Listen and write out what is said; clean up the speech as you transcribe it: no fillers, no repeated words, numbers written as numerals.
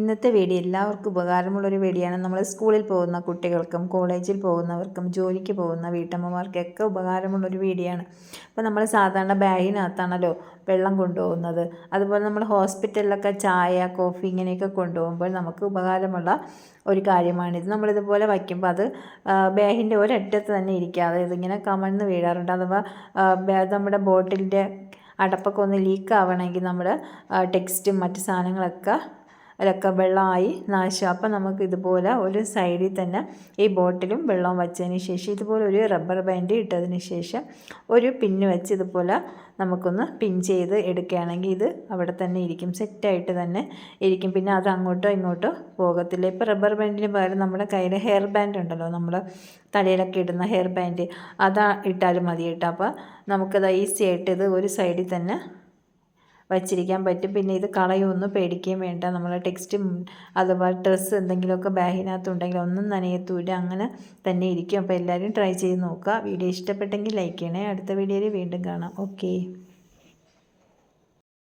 ഇന്നത്തെ വീഡിയോ എല്ലാവർക്കും ഉപകാരമുള്ളൊരു വീഡിയോയാണ്. നമ്മൾ സ്കൂളിൽ പോകുന്ന കുട്ടികൾക്കും കോളേജിൽ പോകുന്നവർക്കും ജോലിക്ക് പോകുന്ന വീട്ടമ്മമാർക്കൊക്കെ ഉപകാരമുള്ളൊരു വീഡിയോ ആണ്. അപ്പോൾ നമ്മൾ സാധാരണ ബാഗിനകത്താണല്ലോ വെള്ളം കൊണ്ടുപോകുന്നത്. അതുപോലെ നമ്മൾ ഹോസ്പിറ്റലിലൊക്കെ ചായ കോഫി ഇങ്ങനെയൊക്കെ കൊണ്ടുപോകുമ്പോൾ നമുക്ക് ഉപകാരമുള്ള ഒരു കാര്യമാണിത്. നമ്മളിതുപോലെ വയ്ക്കുമ്പോൾ അത് ബാഗിൻ്റെ ഒരറ്റത്ത് തന്നെ ഇരിക്കാതെ ഇതിങ്ങനെ കമഴ്ന്ന് വീഴാറുണ്ട്. അഥവാ നമ്മുടെ ബോട്ടിലിൻ്റെ അടപ്പൊക്കെ ഒന്ന് ലീക്ക് ആവണമെങ്കിൽ നമ്മുടെ ടെക്സ്റ്റും മറ്റ് സാധനങ്ങളൊക്കെ അതിലൊക്കെ വെള്ളമായി നാശം. അപ്പം നമുക്ക് ഇതുപോലെ ഒരു സൈഡിൽ തന്നെ ഈ ബോട്ടിലും വെള്ളം വച്ചതിന് ശേഷം ഇതുപോലെ ഒരു റബ്ബർ ബാൻഡ് ഇട്ടതിന് ശേഷം ഒരു പിന്ന് വെച്ച് ഇതുപോലെ നമുക്കൊന്ന് പിൻ ചെയ്ത് എടുക്കുകയാണെങ്കിൽ ഇത് അവിടെ തന്നെ ഇരിക്കും, സെറ്റായിട്ട് തന്നെ ഇരിക്കും. പിന്നെ അത് അങ്ങോട്ടോ ഇങ്ങോട്ടോ പോകത്തില്ല. ഇപ്പോൾ റബ്ബർ ബാൻഡിന് പകരം നമ്മുടെ കയ്യിൽ ഹെയർ ബാൻഡ് ഉണ്ടല്ലോ, നമ്മൾ തലയിലൊക്കെ ഇടുന്ന ഹെയർ ബാൻഡ്, അതാ ഇട്ടാലും മതി കേട്ടോ. അപ്പോൾ നമുക്കത് ഈസി ആയിട്ട് ഇത് ഒരു സൈഡിൽ തന്നെ വച്ചിരിക്കാൻ പറ്റും. പിന്നെ ഇത് കളയൊന്നും പേടിക്കുകയും വേണ്ട. നമ്മൾ ടെക്സ്റ്റും അഥവാ ഡ്രസ്സ് എന്തെങ്കിലുമൊക്കെ ബാഗിനകത്തുണ്ടെങ്കിൽ ഒന്നും നനയത്തൂല, അങ്ങനെ തന്നെ ഇരിക്കും. അപ്പോൾ എല്ലാവരും ട്രൈ ചെയ്ത് നോക്കുക. വീഡിയോ ഇഷ്ടപ്പെട്ടെങ്കിൽ ലൈക്ക് ചെയ്യണേ. അടുത്ത വീഡിയോയിൽ വീണ്ടും കാണാം. ഓക്കേ.